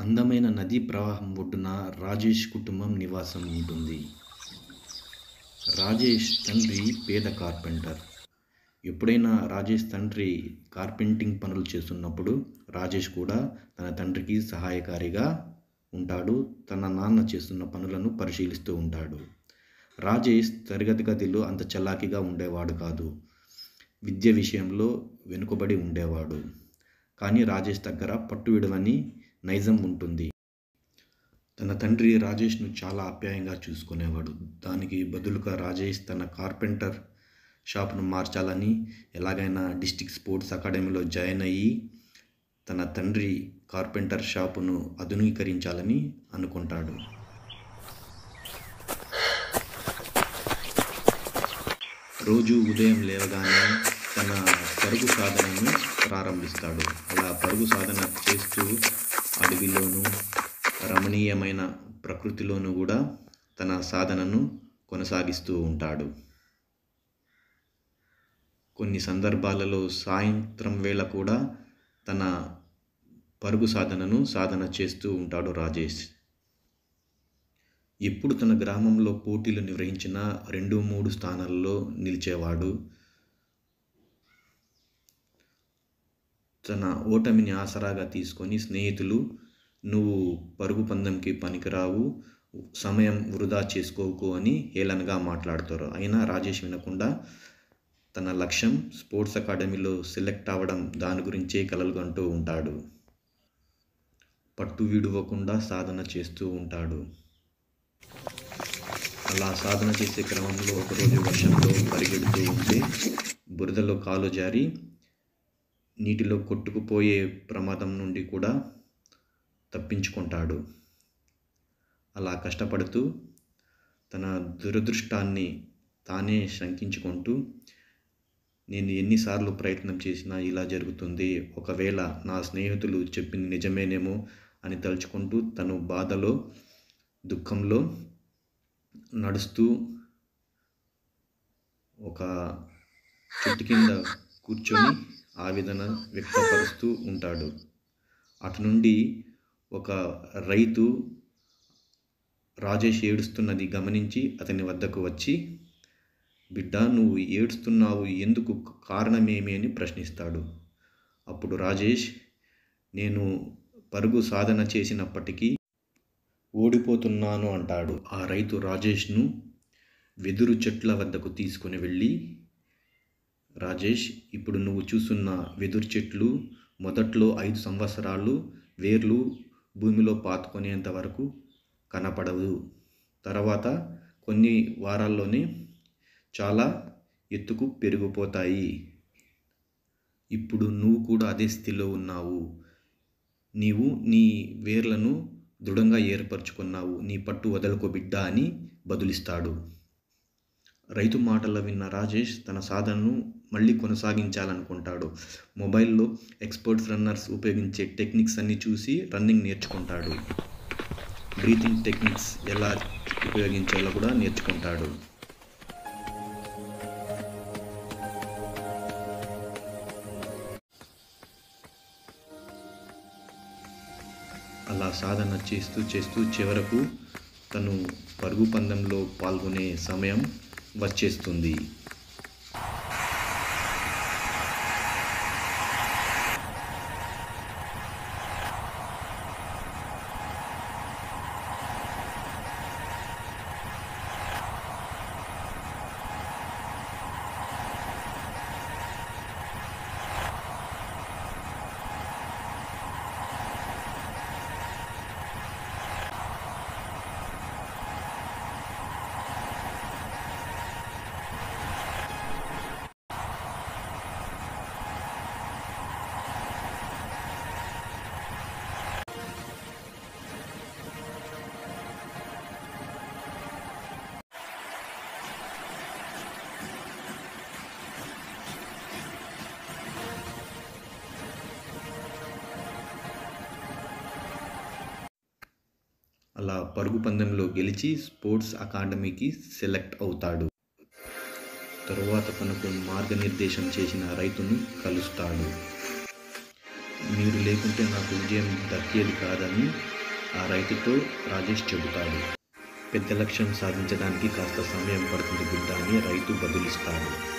అందమైన నదీ ప్రవాహం ఒడ్డున రాజేష్ కుటుంబం నివాసం ఉంటుంది. రాజేష్ తండ్రి పేద కార్పెంటర్. ఎప్పుడైనా రాజేష్ తండ్రి కార్పెంటింగ్ పనులు చేస్తున్నప్పుడు రాజేష్ కూడా తన తండ్రికి సహాయకారిగా ఉంటాడు. తన నాన్న చేస్తున్న పనులను పరిశీలిస్తూ ఉంటాడు. రాజేష్ తరగతి గదిలో అంత చలాకీగా ఉండేవాడు కాదు. విద్య విషయంలో వెనుకబడి ఉండేవాడు. కానీ రాజేష్ దగ్గర పట్టు విడవని నైజం ఉంటుంది. తన తండ్రి రాజేష్ను చాలా ఆప్యాయంగా చూసుకునేవాడు. దానికి బదులుగా రాజేష్ తన కార్పెంటర్ షాప్ను మార్చాలని, ఎలాగైనా డిస్ట్రిక్ట్ స్పోర్ట్స్ అకాడమీలో జాయిన్ అయ్యి తన తండ్రి కార్పెంటర్ షాపును ఆధునీకరించాలని అనుకుంటాడు. రోజు ఉదయం లేవగానే తన పరుగు సాధనను ప్రారంభిస్తాడు. అలా పరుగు సాధన చేస్తూ అడవిలోనూ రమణీయమైన ప్రకృతిలోనూ కూడా తన సాధనను కొనసాగిస్తూ ఉంటాడు. కొన్ని సందర్భాలలో సాయంత్రం వేళ కూడా తన పరుగు సాధన చేస్తూ ఉంటాడు రాజేష్. ఎప్పుడు తన గ్రామంలో పోటీలు నిర్వహించిన 2-3 స్థానాల్లో నిలిచేవాడు. తన ఓటమిని ఆసరాగా తీసుకొని స్నేహితులు, నువ్వు పరుగు పందెంకి పనికిరావు, సమయం వృధా చేసుకోకు అని హేళనగా మాట్లాడతారు. అయినా రాజేష్ వినకుండా తన లక్ష్యం స్పోర్ట్స్ అకాడమీలో సెలెక్ట్ అవ్వడం, దాని గురించే కలలుగంటూ ఉంటాడు. పట్టు విడవకుండా సాధన చేస్తూ ఉంటాడు. అలా సాధన చేసే క్రమంలో ఒకరోజు వర్షంలో పరిగెడుతూ ఉంటే బురదలో కాలు జారి నీటిలో కొట్టుకుపోయే ప్రమాదం నుండి కూడా తప్పించుకుంటాడు. అలా కష్టపడుతూ తన దురదృష్టాన్ని తానే శంకించుకుంటూ, నేను ఎన్నిసార్లు ప్రయత్నం చేసినా ఇలా జరుగుతుంది, ఒకవేళ నా స్నేహితులు చెప్పింది నిజమేనేమో అని తలుచుకుంటూ తను బాధలో, దుఃఖంలో నడుస్తూ ఒక చెట్టు కింద కూర్చొని ఆవేదన వ్యక్తపరుస్తూ ఉంటాడు. అటు నుండి ఒక రైతు రాజేష్ ఏడుస్తున్నది గమనించి అతని వద్దకు వచ్చి, బిడ్డ, నువ్వు ఏడుస్తున్నావు, ఎందుకు, కారణమేమి అని ప్రశ్నిస్తాడు. అప్పుడు రాజేష్, నేను పరుగు సాధన చేసినప్పటికీ ఓడిపోతున్నాను అంటాడు. ఆ రైతు రాజేష్ను వెదురు చెట్ల వద్దకు తీసుకుని వెళ్ళి, రాజేష్, ఇప్పుడు నువ్వు చూస్తున్న వెదురు చెట్లు మొదట్లో 5 సంవత్సరాలు వేర్లు భూమిలో పాతుకునేంత వరకు కనపడవు. తర్వాత కొన్ని వారాల్లోనే చాలా ఎత్తుకు పెరిగిపోతాయి. ఇప్పుడు నువ్వు కూడా అదే స్థితిలో ఉన్నావు. నీవు నీ వేర్లను దృఢంగా ఏర్పరచుకున్నావు. నీ పట్టు వదలకు బిడ్డ అని బదులిస్తాడు. రైతు మాటలు విన్న రాజేష్ తన సాధనను మళ్ళీ కొనసాగించాలనుకుంటాడు. మొబైల్లో ఎక్స్పర్ట్స్ రన్నర్స్ ఉపయోగించే టెక్నిక్స్ అన్నీ చూసి రన్నింగ్ నేర్చుకుంటాడు. బ్రీతింగ్ టెక్నిక్స్ ఎలా ఉపయోగించాలో కూడా నేర్చుకుంటాడు. అలా సాధన చేస్తూ చివరకు తను పరుగు పందెంలో పాల్గొనే సమయం వచ్చేస్తుంది. అలా పరుగు పందెంలో గెలిచి స్పోర్ట్స్ అకాడమీకి సెలెక్ట్ అవుతాడు. తరువాత తనకు మార్గనిర్దేశం చేసిన రైతును కలుస్తాడు. మీరు లేకుంటే నాకు విజయం దక్కేది కాదని ఆ రైతుతో రాజేష్ చెబుతాడు. పెద్ద లక్ష్యం సాధించడానికి కాస్త సమయం పడుతుంది బిడ్డ అని రైతు బదులిస్తాడు.